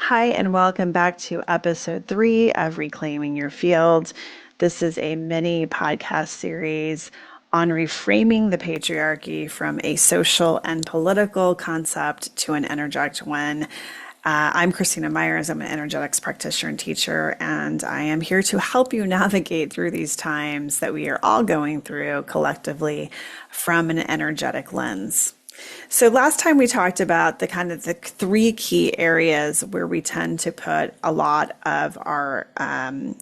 Hi, and welcome back to episode 3 of Reclaiming Your Field. This is a mini podcast series on reframing the patriarchy from a social and political concept to an energetic one. I'm Kristina Meiers. I'm an energetics practitioner and teacher, and I am here to help you navigate through these times that we are all going through collectively from an energetic lens. So last time we talked about the three key areas where we tend to put a lot of our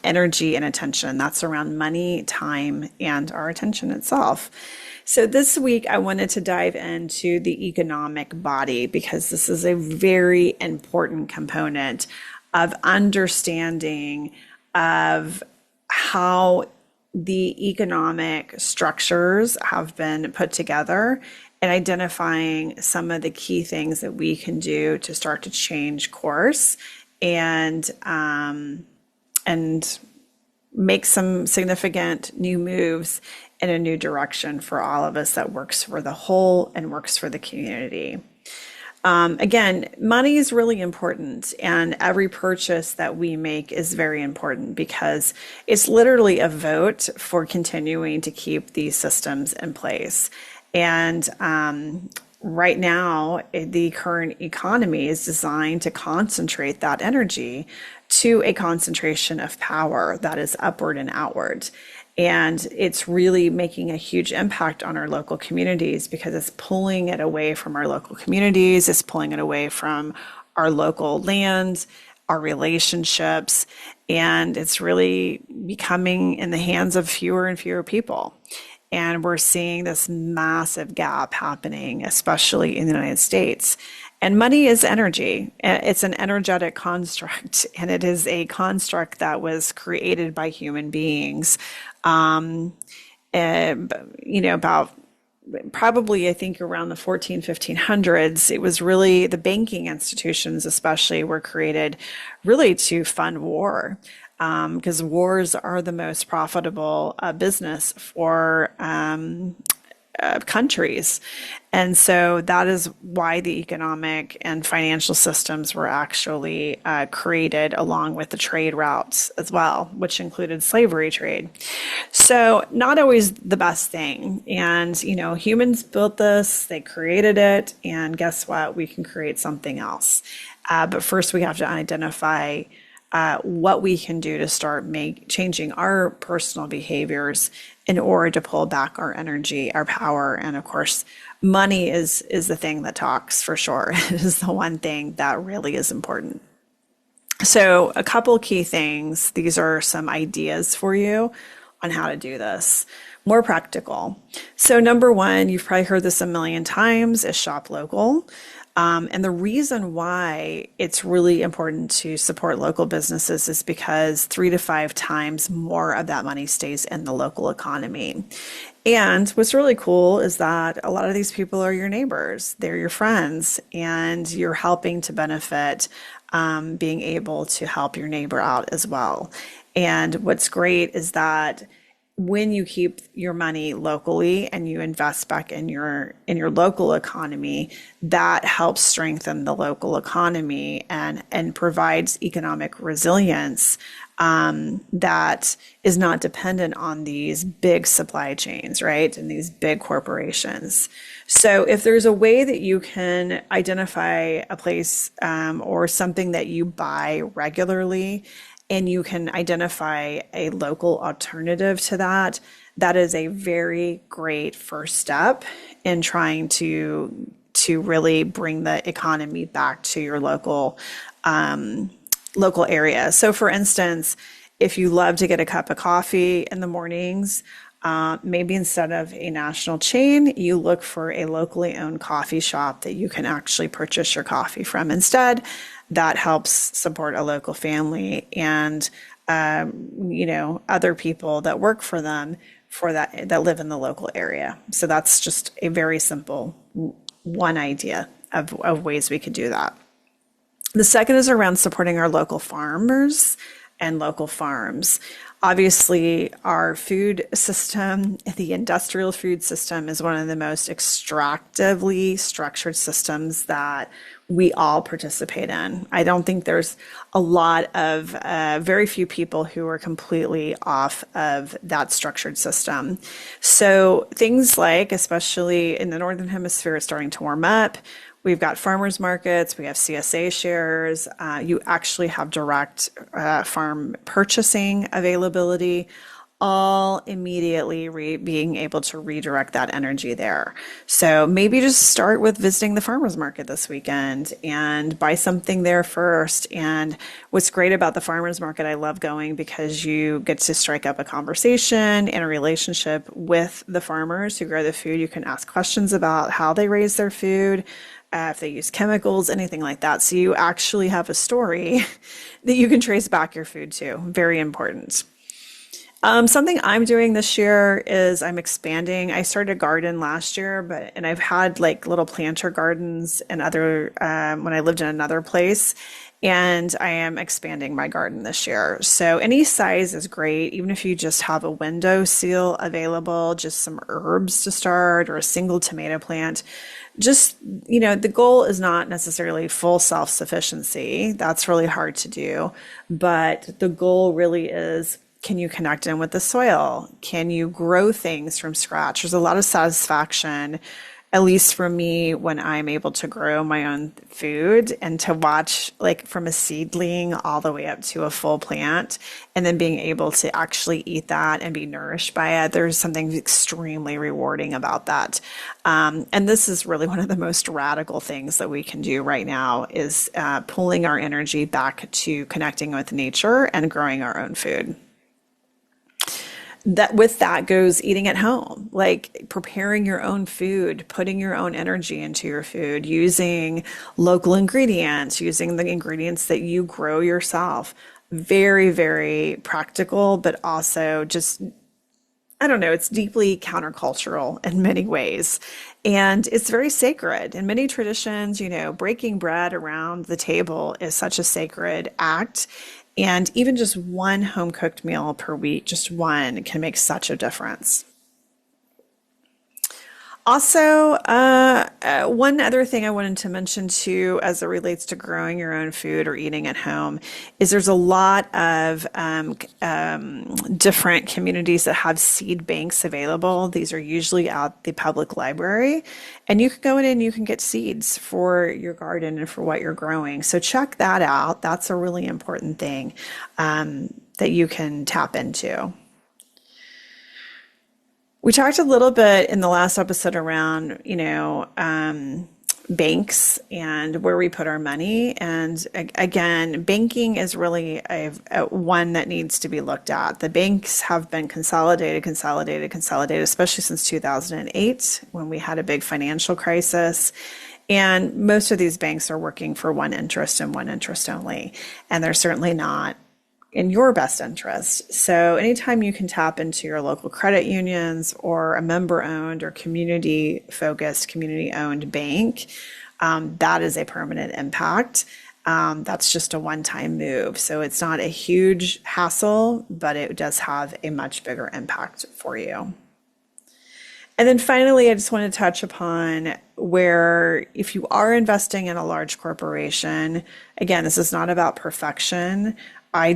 energy and attention. That's around money, time, and our attention itself. So this week I wanted to dive into the economic body because this is a very important component of understanding of how the economic structures have been put together and identifying some of the key things that we can do to start to change course and make some significant new moves in a new direction for all of us that works for the whole and works for the community. Again, money is really important, and every purchase that we make is very important because it's literally a vote for continuing to keep these systems in place. And right now, the current economy is designed to concentrate that energy to a concentration of power that is upward and outward. And it's really making a huge impact on our local communities because it's pulling it away from our local communities, it's pulling it away from our local land, our relationships, and it's really becoming in the hands of fewer and fewer people. And we're seeing this massive gap happening, especially in the United States. And money is energy. It's an energetic construct, and it is a construct that was created by human beings. About probably, I think, around the 1500s, it was really the banking institutions, especially, were created really to fund war. Because wars are the most profitable business for countries. And so that is why the economic and financial systems were actually created along with the trade routes as well, which included slavery trade. So not always the best thing. And, humans built this, they created it, and guess what? We can create something else. But first we have to identify what we can do to start changing our personal behaviors in order to pull back our energy, our power, and of course, money is the thing that talks for sure. It is the one thing that really is important. So a couple key things. These are some ideas for you on how to do this. More practical. So number one, you've probably heard this a million times, is shop local. And the reason why it's really important to support local businesses is because 3 to 5 times more of that money stays in the local economy. And what's really cool is that a lot of these people are your neighbors, they're your friends, and you're helping to benefit being able to help your neighbor out as well. And what's great is that when you keep your money locally and you invest back in your local economy, that helps strengthen the local economy and provides economic resilience that is not dependent on these big supply chains, right? And these big corporations. So if there's a way that you can identify a place or something that you buy regularly, and you can identify a local alternative to that, that is a very great first step in trying to really bring the economy back to your local area. So for instance, if you love to get a cup of coffee in the mornings, maybe instead of a national chain, you look for a locally owned coffee shop that you can actually purchase your coffee from instead. That helps support a local family and other people that work for them that live in the local area. So that's just a very simple one idea of ways we could do that. The second is around supporting our local farmers and local farms. Obviously, our food system, the industrial food system, is one of the most extractively structured systems that we all participate in. I don't think there's a lot of, very few people who are completely off of that structured system. So things like, especially in the Northern Hemisphere, it's starting to warm up. We've got farmers markets, we have CSA shares, you actually have direct farm purchasing availability, all immediately being able to redirect that energy there. So maybe just start with visiting the farmers market this weekend and buy something there first. And what's great about the farmers market, I love going because you get to strike up a conversation and a relationship with the farmers who grow the food. You can ask questions about how they raise their food, if they use chemicals, anything like that. So you actually have a story that you can trace back your food to. Very important. Something I'm doing this year is I'm expanding. I started a garden last year, and I've had like little planter gardens and other when I lived in another place, and I am expanding my garden this year. So any size is great, even if you just have a window seal available, just some herbs to start, or a single tomato plant. Just, the goal is not necessarily full self-sufficiency. That's really hard to do, but the goal really is, can you connect in with the soil? Can you grow things from scratch? There's a lot of satisfaction, at least for me, when I'm able to grow my own food and to watch like from a seedling all the way up to a full plant and then being able to actually eat that and be nourished by it. There's something extremely rewarding about that. And this is really one of the most radical things that we can do right now is pulling our energy back to connecting with nature and growing our own food. That with that goes eating at home, like preparing your own food, putting your own energy into your food, using local ingredients, using the ingredients that you grow yourself. Very, very practical, but also just, I don't know, it's deeply countercultural in many ways. And it's very sacred. In many traditions, breaking bread around the table is such a sacred act. And even just one home cooked meal per week, just one, can make such a difference. Also, one other thing I wanted to mention too, as it relates to growing your own food or eating at home, is there's a lot of different communities that have seed banks available. These are usually at the public library, and you can go in and you can get seeds for your garden and for what you're growing. So check that out. That's a really important thing that you can tap into. We talked a little bit in the last episode around, banks and where we put our money. And again, banking is really a one that needs to be looked at. The banks have been consolidated, especially since 2008 when we had a big financial crisis. And most of these banks are working for one interest and one interest only. And they're certainly not in your best interest. So anytime you can tap into your local credit unions or a member-owned or community-focused, community-owned bank, that is a permanent impact. That's just a one-time move. So it's not a huge hassle, but it does have a much bigger impact for you. And then finally, I just want to touch upon where if you are investing in a large corporation, again, this is not about perfection. I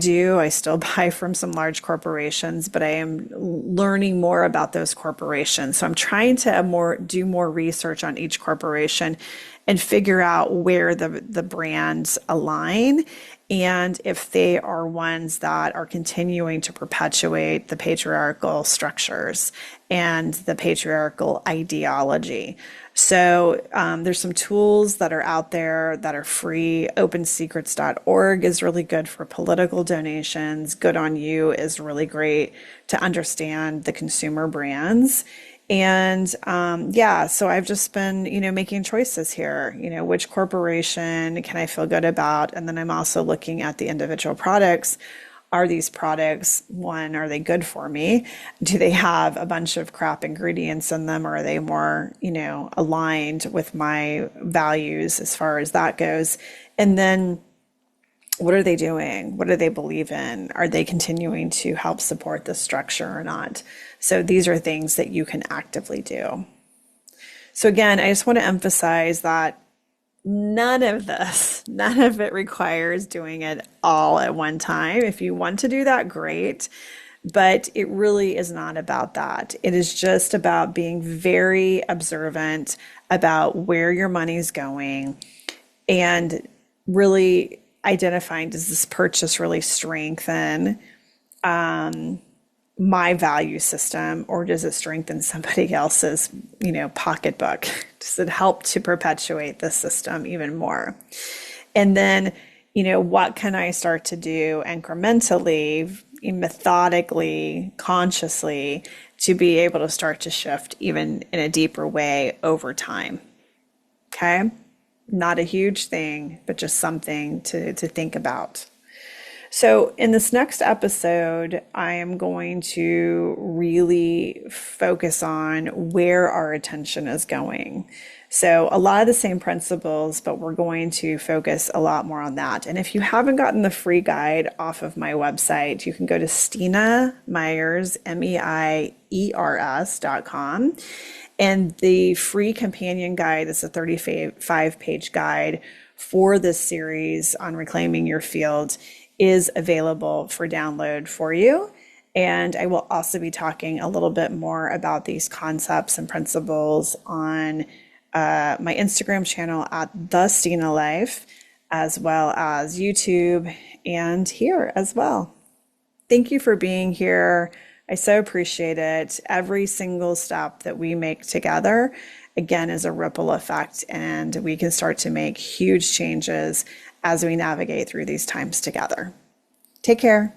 still buy from some large corporations, but I am learning more about those corporations. So I'm trying to do more research on each corporation and figure out where the brands align and if they are ones that are continuing to perpetuate the patriarchal structures and the patriarchal ideology. So there's some tools that are out there that are free. OpenSecrets.org is really good for political donations. Good on You is really great to understand the consumer brands. And so I've just been, making choices here, which corporation can I feel good about? And then I'm also looking at the individual products. Are these products, one, are they good for me? Do they have a bunch of crap ingredients in them, or are they more, aligned with my values as far as that goes? And then What are they doing? What do they believe in? Are they continuing to help support the structure or not? So these are things that you can actively do. So again, I just want to emphasize that none of it requires doing it all at one time. If you want to do that, great. But it really is not about that. It is just about being very observant about where your money's going and really identifying, does this purchase really strengthen my value system, or does it strengthen somebody else's, pocketbook? Does it help to perpetuate the system even more? And then, what can I start to do incrementally, methodically, consciously to be able to start to shift even in a deeper way over time? Okay. Not a huge thing, but just something to think about. So, in this next episode, I am going to really focus on where our attention is going. So, a lot of the same principles, but we're going to focus a lot more on that. And if you haven't gotten the free guide off of my website, you can go to Stina Meiers, MEIERS.com. And the free companion guide is a 35-page guide for this series on reclaiming your field is available for download for you. And I will also be talking a little bit more about these concepts and principles on my Instagram channel at the Stina Life, as well as YouTube and here as well. Thank you for being here. I so appreciate it. Every single step that we make together, again, is a ripple effect, and we can start to make huge changes as we navigate through these times together. Take care.